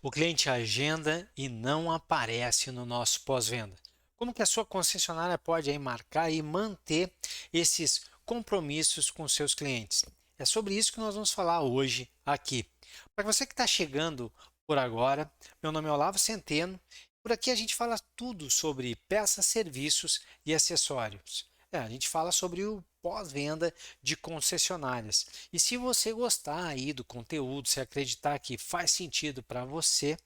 O cliente agenda e não aparece no nosso pós-venda. Como que a sua concessionária pode aí marcar e manter esses compromissos com seus clientes? É sobre isso que nós vamos falar hoje aqui. Para você que está chegando por agora, meu nome é Olavo Centeno. Por aqui a gente fala tudo sobre peças, serviços e acessórios. A gente fala sobre o pós-venda de concessionárias. E se você gostar aí do conteúdo, se acreditar que faz sentido para você,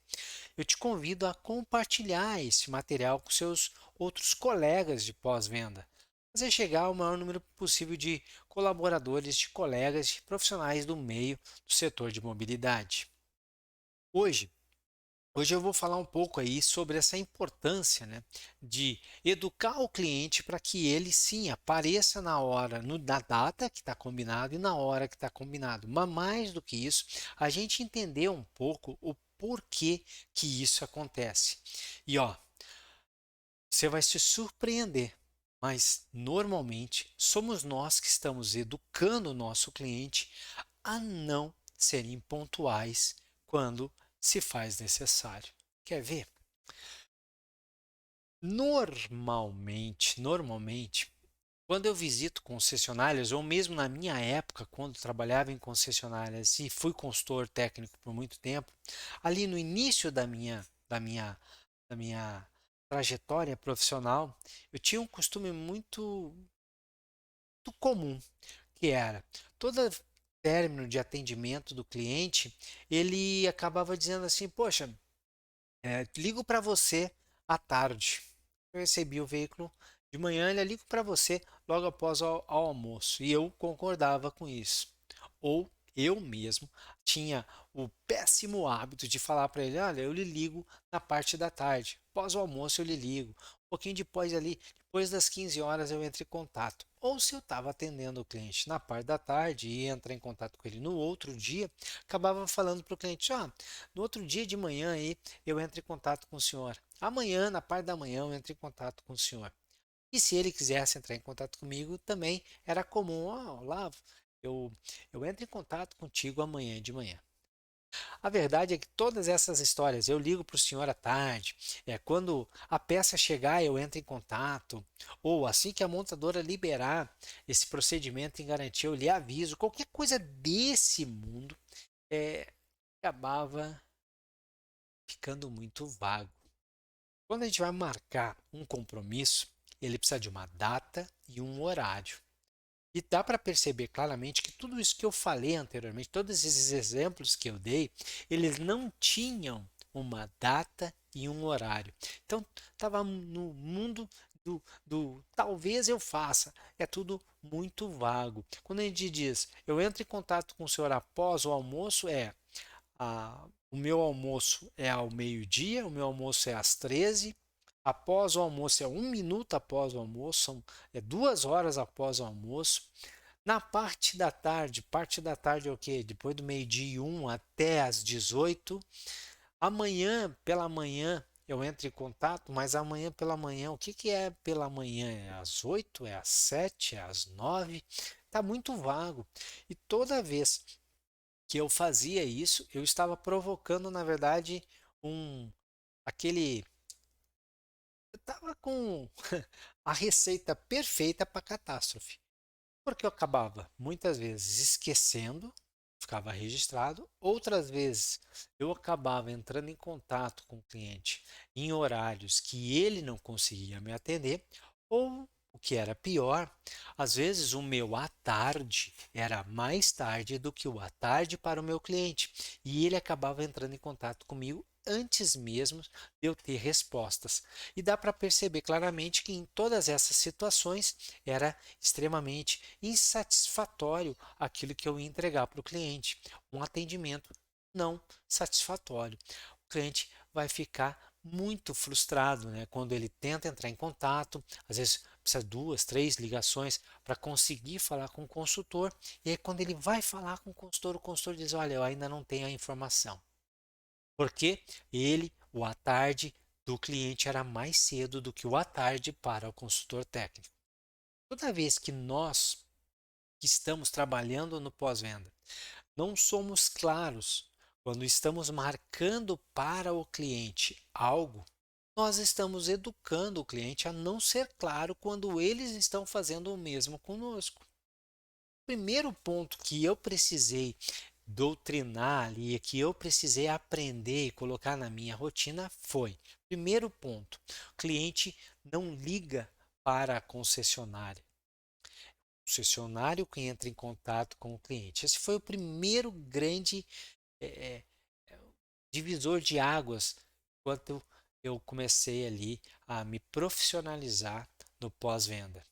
eu te convido a compartilhar esse material com seus outros colegas de pós-venda. Fazer chegar ao maior número possível de colaboradores, de colegas, de profissionais do meio do setor de mobilidade. Hoje, Hoje eu vou falar um pouco aí sobre essa importância, né, de educar o cliente para que ele sim apareça na hora, na data que está combinado e na hora que está combinado. Mas mais do que isso, a gente entender um pouco o porquê que isso acontece. E ó, você vai se surpreender, mas normalmente somos nós que estamos educando o nosso cliente a não serem pontuais quando se faz necessário. Quer ver? Normalmente, quando eu visito concessionárias, ou mesmo na minha época, quando trabalhava em concessionárias e fui consultor técnico por muito tempo, ali no início da minha trajetória profissional, eu tinha um costume muito comum, que era todo término de atendimento do cliente, ele acabava dizendo assim, poxa, ligo para você à tarde. Eu recebi o veículo de manhã, ele ligo para você logo após ao almoço. E eu concordava com isso. Ou eu mesmo tinha o péssimo hábito de falar para ele: olha, eu lhe ligo na parte da tarde. Após o almoço eu lhe ligo. Um pouquinho depois ali, depois das 15 horas eu entro em contato. Ou se eu estava atendendo o cliente na parte da tarde e ia entrar em contato com ele no outro dia, acabava falando para o cliente: no outro dia de manhã aí eu entro em contato com o senhor. Amanhã, na parte da manhã, eu entro em contato com o senhor. E se ele quisesse entrar em contato comigo, também era comum. Olavo, eu, eu entro em contato contigo amanhã de manhã. A verdade é que todas essas histórias, eu ligo para o senhor à tarde, quando a peça chegar, eu entro em contato, ou assim que a montadora liberar esse procedimento em garantia, eu lhe aviso, qualquer coisa desse mundo acabava ficando muito vago. Quando a gente vai marcar um compromisso, ele precisa de uma data e um horário. E dá para perceber claramente que tudo isso que eu falei anteriormente, todos esses exemplos que eu dei, eles não tinham uma data e um horário. Então, estava no mundo do talvez eu faça. É tudo muito vago. Quando a gente diz, eu entro em contato com o senhor após o almoço, o meu almoço é ao meio-dia, o meu almoço é às 13. Após o almoço é 1 minuto após o almoço, é 2 horas após o almoço. Na parte da tarde é o quê? Depois do meio-dia e 1 até às 18. Amanhã, pela manhã, eu entro em contato, mas amanhã pela manhã, o que que é pela manhã? É às 8? É às 7? É às 9? Está muito vago. E toda vez que eu fazia isso, eu estava provocando, na verdade, um aquele eu estava com a receita perfeita para catástrofe, porque eu acabava muitas vezes esquecendo, ficava registrado, outras vezes eu acabava entrando em contato com o cliente em horários que ele não conseguia me atender, ou o que era pior, às vezes o meu à tarde era mais tarde do que o à tarde para o meu cliente, e ele acabava entrando em contato comigo antes mesmo de eu ter respostas. E dá para perceber claramente que em todas essas situações era extremamente insatisfatório aquilo que eu ia entregar para o cliente. Um atendimento não satisfatório. O cliente vai ficar muito frustrado, né? Quando ele tenta entrar em contato, às vezes precisa 2, 3 ligações para conseguir falar com o consultor, e aí quando ele vai falar com o consultor diz: olha, eu ainda não tenho a informação. Porque o à tarde do cliente era mais cedo do que o à tarde para o consultor técnico. Toda vez que nós que estamos trabalhando no pós-venda não somos claros Quando estamos marcando para o cliente algo, nós estamos educando o cliente a não ser claro quando eles estão fazendo o mesmo conosco. O primeiro ponto que eu precisei doutrinar ali, que eu precisei aprender e colocar na minha rotina foi: primeiro ponto, o cliente não liga para a concessionária. O concessionário que entra em contato com o cliente. Esse foi o primeiro grande eh, divisor de águas quando eu comecei ali a me profissionalizar no pós-venda.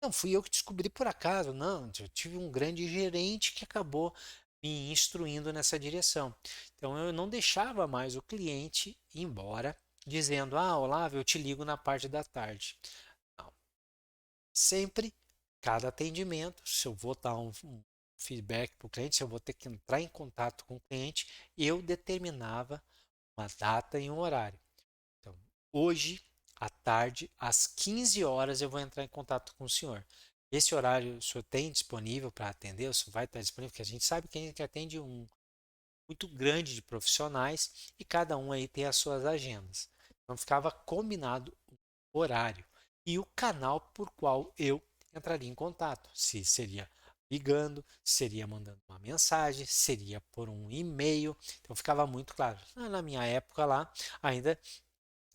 Não fui eu que descobri por acaso, não, eu tive um grande gerente que acabou me instruindo nessa direção. Então eu não deixava mais o cliente ir embora dizendo: "Ah, Olavo, eu te ligo na parte da tarde". Não, sempre, cada atendimento, se eu vou dar um feedback para o cliente, se eu vou ter que entrar em contato com o cliente, eu determinava uma data e um horário. Então, hoje, à tarde, às 15 horas, eu vou entrar em contato com o senhor. Esse horário o senhor tem disponível para atender? O senhor vai estar disponível? Porque a gente sabe que a gente atende um muito grande de profissionais e cada um aí tem as suas agendas. Então, ficava combinado o horário e o canal por qual eu entraria em contato. Se seria ligando, seria mandando uma mensagem, seria por um e-mail. Então, ficava muito claro. Na minha época lá, ainda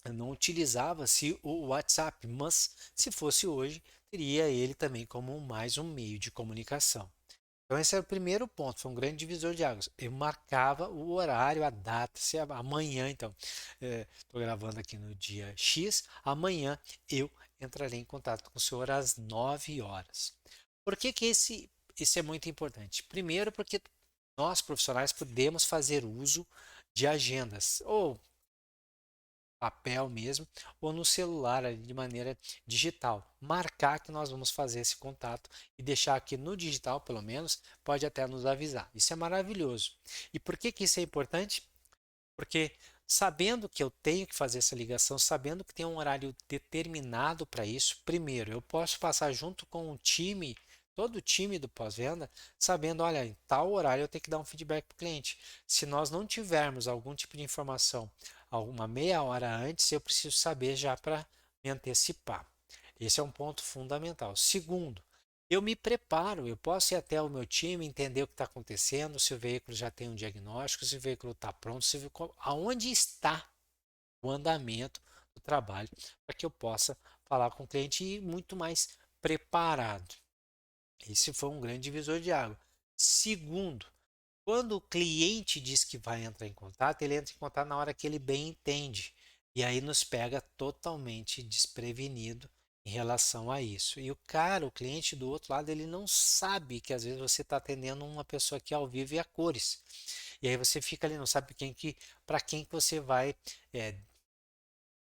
não utilizava-se o WhatsApp, mas se fosse hoje, teria ele também como mais um meio de comunicação. Então esse era o primeiro ponto, foi um grande divisor de águas. Eu marcava o horário, a data, se amanhã, então, estou gravando aqui no dia X, amanhã eu entrarei em contato com o senhor às 9 horas. Por que que esse é muito importante? Primeiro porque nós profissionais podemos fazer uso de agendas, ou papel mesmo, ou no celular ali, de maneira digital. Marcar que nós vamos fazer esse contato e deixar aqui no digital, pelo menos, pode até nos avisar. Isso é maravilhoso. E por que que isso é importante? Porque sabendo que eu tenho que fazer essa ligação, sabendo que tem um horário determinado para isso, primeiro, eu posso passar junto com o time, todo o time do pós-venda, sabendo, olha, em tal horário eu tenho que dar um feedback para o cliente. Se nós não tivermos algum tipo de informação, alguma meia hora antes, eu preciso saber já para me antecipar. Esse é um ponto fundamental. Segundo, eu me preparo, eu posso ir até o meu time, entender o que está acontecendo, se o veículo já tem um diagnóstico, se o veículo está pronto, aonde está o andamento do trabalho, para que eu possa falar com o cliente e ir muito mais preparado. Esse foi um grande divisor de água. Segundo, quando o cliente diz que vai entrar em contato, ele entra em contato na hora que ele bem entende. E aí nos pega totalmente desprevenido em relação a isso. E o cara, o cliente do outro lado, ele não sabe que às vezes você está atendendo uma pessoa aqui ao vivo e a cores. E aí você fica ali, não sabe para quem que você vai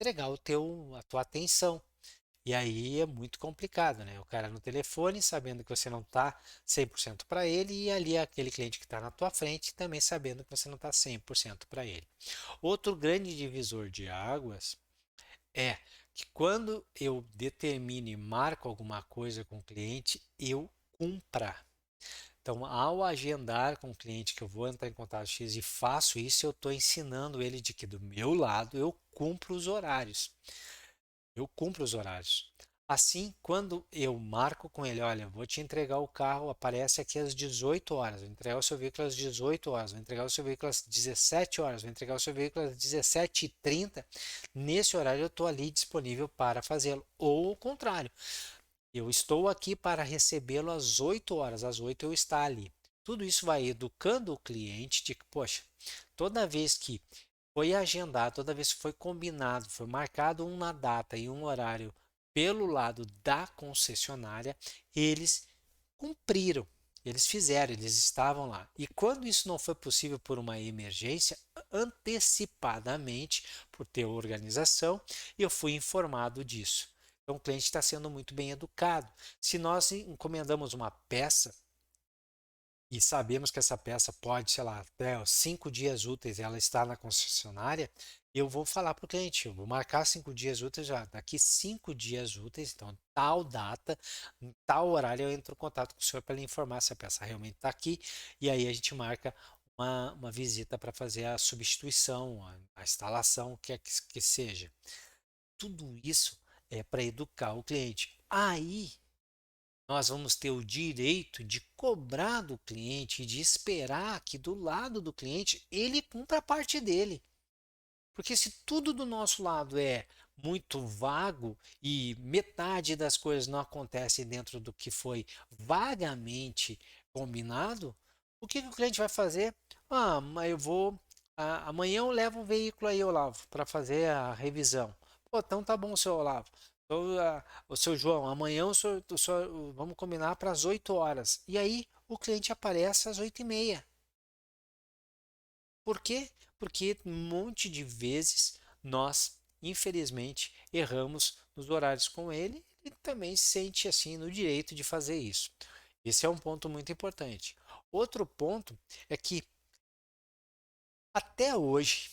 entregar a tua atenção. E aí é muito complicado, né? O cara no telefone sabendo que você não está 100% para ele e ali aquele cliente que está na tua frente também sabendo que você não está 100% para ele. Outro grande divisor de águas é que quando eu determino e marco alguma coisa com o cliente, eu cumpra. Então, ao agendar com o cliente que eu vou entrar em contato X e faço isso, eu estou ensinando ele de que do meu lado eu cumpro os horários. Eu cumpro os horários. Assim, quando eu marco com ele, olha, vou te entregar o carro, aparece aqui às 18 horas, vou entregar o seu veículo às 18 horas, vou entregar o seu veículo às 17 horas, vou entregar o seu veículo às 17h30, nesse horário eu estou ali disponível para fazê-lo. Ou o contrário, eu estou aqui para recebê-lo às 8 horas, às 8 eu estar ali. Tudo isso vai educando o cliente de que, poxa, toda vez que foi agendado, toda vez que foi combinado, foi marcado uma data e um horário pelo lado da concessionária, eles cumpriram, eles fizeram, eles estavam lá. E quando isso não foi possível por uma emergência, antecipadamente, por ter organização, eu fui informado disso. Então o cliente está sendo muito bem educado. Se nós encomendamos uma peça e sabemos que essa peça pode, sei lá, até 5 dias úteis ela está na concessionária, eu vou falar para o cliente, eu vou marcar 5 dias úteis já. Daqui 5 dias úteis, então, tal data, em tal horário, eu entro em contato com o senhor para lhe informar se a peça realmente está aqui. E aí a gente marca uma visita para fazer a substituição, a instalação, o que é que seja. Tudo isso é para educar o cliente. Aí nós vamos ter o direito de cobrar do cliente e de esperar que do lado do cliente ele cumpra a parte dele. Porque se tudo do nosso lado é muito vago e metade das coisas não acontecem dentro do que foi vagamente combinado, o que que o cliente vai fazer? Ah, mas eu vou. Amanhã eu levo o veículo aí, Olavo, para fazer a revisão. Pô, então tá bom, seu Olavo. Então, o seu João, amanhã vamos combinar para as 8 horas. E aí o cliente aparece às 8h30. Por quê? Porque um monte de vezes nós, infelizmente, erramos nos horários com ele e também se sente assim no direito de fazer isso. Esse é um ponto muito importante. Outro ponto é que até hoje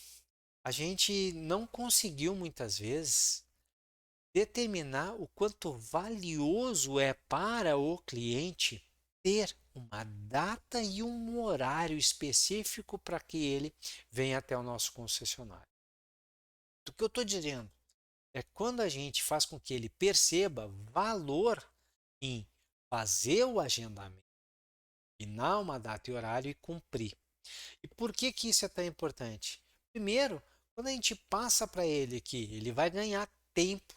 a gente não conseguiu muitas vezes determinar o quanto valioso é para o cliente ter uma data e um horário específico para que ele venha até o nosso concessionário. O que eu estou dizendo é quando a gente faz com que ele perceba valor em fazer o agendamento, combinar uma data e horário e cumprir. E por que que isso é tão importante? Primeiro, quando a gente passa para ele que ele vai ganhar tempo.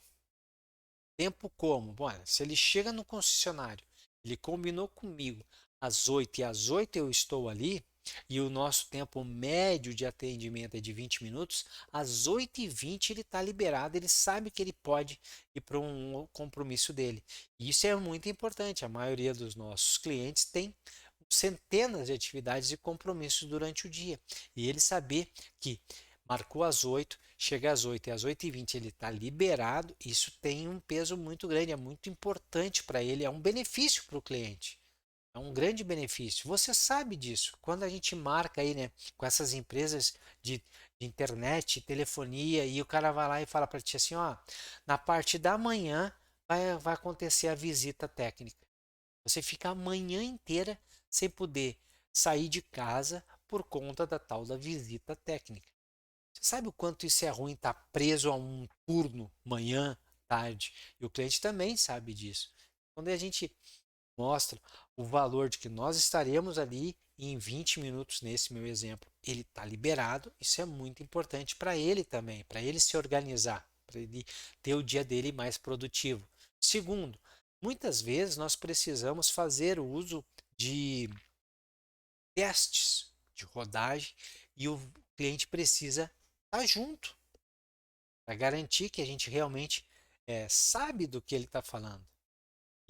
Tempo como? Bom, olha, se ele chega no concessionário, ele combinou comigo às 8 e às 8 eu estou ali, e o nosso tempo médio de atendimento é de 20 minutos, às 8h20 ele está liberado, ele sabe que ele pode ir para um compromisso dele. E isso é muito importante. A maioria dos nossos clientes tem centenas de atividades e compromissos durante o dia. E ele saber que marcou às 8, chega às 8 e às 8h20 ele está liberado, isso tem um peso muito grande, é muito importante para ele, é um benefício para o cliente. É um grande benefício. Você sabe disso. Quando a gente marca aí, né, com essas empresas de internet, telefonia, e o cara vai lá e fala para ti assim, ó, na parte da manhã vai acontecer a visita técnica. Você fica a manhã inteira sem poder sair de casa por conta da tal da visita técnica. Você sabe o quanto isso é ruim estar preso a um turno, manhã, tarde? E o cliente também sabe disso. Quando a gente mostra o valor de que nós estaremos ali em 20 minutos, nesse meu exemplo, ele está liberado, isso é muito importante para ele também, para ele se organizar, para ele ter o dia dele mais produtivo. Segundo, muitas vezes nós precisamos fazer o uso de testes de rodagem e o cliente precisa estar junto para garantir que a gente realmente sabe do que ele está falando.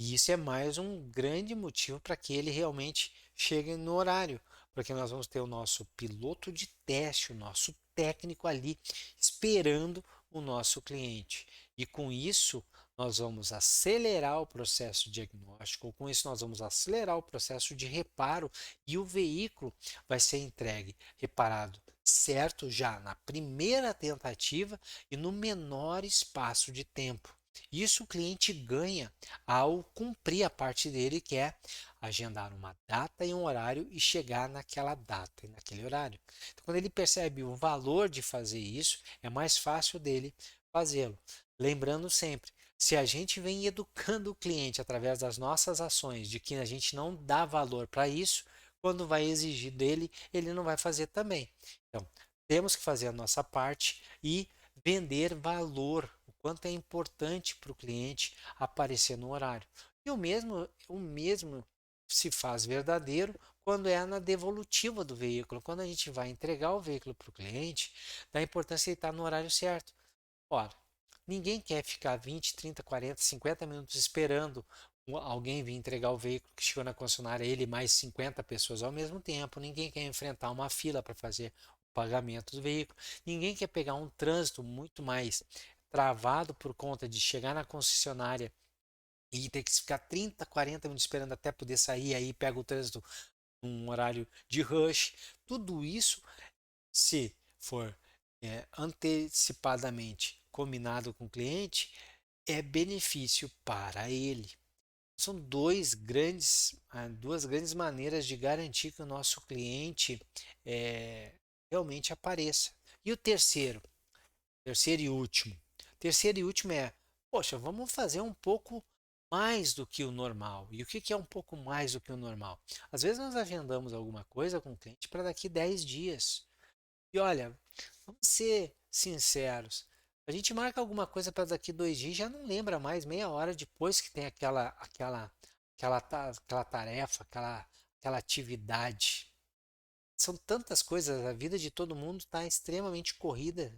E isso é mais um grande motivo para que ele realmente chegue no horário, porque nós vamos ter o nosso piloto de teste, o nosso técnico ali esperando o nosso cliente. E com isso, nós vamos acelerar o processo diagnóstico, com isso, nós vamos acelerar o processo de reparo e o veículo vai ser entregue, reparado certo já na primeira tentativa e no menor espaço de tempo. Isso o cliente ganha ao cumprir a parte dele, que é agendar uma data e um horário e chegar naquela data e naquele horário. Então, quando ele percebe o valor de fazer isso, é mais fácil dele fazê-lo. Lembrando sempre, se a gente vem educando o cliente através das nossas ações de que a gente não dá valor para isso, quando vai exigir dele, ele não vai fazer também. Então, temos que fazer a nossa parte e vender valor, o quanto é importante para o cliente aparecer no horário. E o mesmo se faz verdadeiro quando é na devolutiva do veículo. Quando a gente vai entregar o veículo para o cliente, dá importância ele estar no horário certo. Ora, ninguém quer ficar 20, 30, 40, 50 minutos esperando alguém vir entregar o veículo que chegou na concessionária, ele mais 50 pessoas ao mesmo tempo. Ninguém quer enfrentar uma fila para fazer o pagamento do veículo. Ninguém quer pegar um trânsito muito mais travado por conta de chegar na concessionária e ter que ficar 30, 40 minutos esperando até poder sair, aí pega o trânsito num horário de rush. Tudo isso, se for antecipadamente combinado com o cliente, é benefício para ele. São duas grandes maneiras de garantir que o nosso cliente é, realmente apareça. E o terceiro e último. Terceiro e último é, poxa, vamos fazer um pouco mais do que o normal. E o que que é um pouco mais do que o normal? Às vezes nós agendamos alguma coisa com o cliente para daqui 10 dias. E olha, vamos ser sinceros. A gente marca alguma coisa para daqui 2 dias, já não lembra mais meia hora depois que tem aquela tarefa, aquela atividade. São tantas coisas, a vida de todo mundo está extremamente corrida.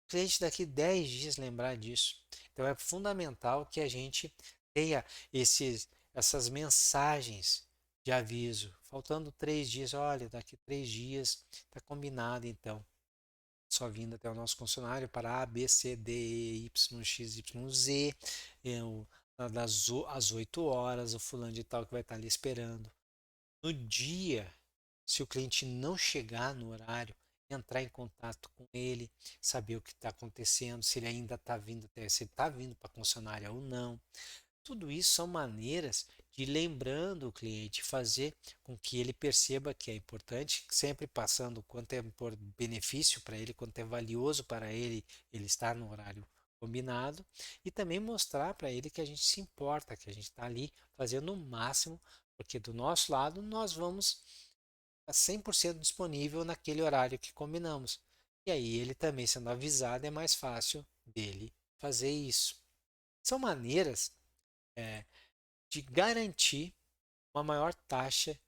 O cliente daqui 10 dias lembrar disso. Então é fundamental que a gente tenha essas mensagens de aviso. Faltando 3 dias, olha, daqui 3 dias está combinado então. Só vindo até o nosso funcionário para A, B, C, D, E, Y, X, Y, Z, eu, às 8 horas, o fulano de tal que vai estar ali esperando. No dia, se o cliente não chegar no horário, entrar em contato com ele, saber o que está acontecendo, se ele ainda está vindo, se ele está vindo para a concessionária ou não. Tudo isso são maneiras de ir lembrando o cliente, fazer com que ele perceba que é importante, sempre passando quanto é por benefício para ele, quanto é valioso para ele ele estar no horário combinado e também mostrar para ele que a gente se importa, que a gente está ali fazendo o máximo, porque do nosso lado nós vamos estar 100% disponível naquele horário que combinamos. E aí ele também sendo avisado é mais fácil dele fazer isso. São maneiras é, de garantir uma maior taxa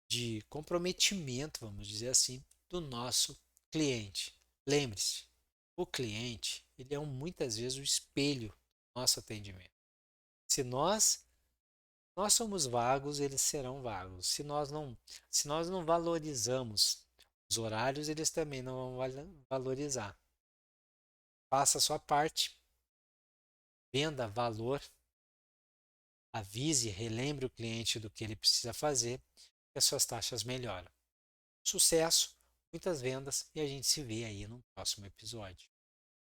de comprometimento, vamos dizer assim, do nosso cliente. Lembre-se, o cliente ele é muitas vezes o espelho do nosso atendimento. Se nós somos vagos, eles serão vagos. Se nós não valorizamos os horários, eles também não vão valorizar. Faça a sua parte, venda valor, avise, relembre o cliente do que ele precisa fazer e as suas taxas melhoram. Sucesso, muitas vendas e a gente se vê aí no próximo episódio.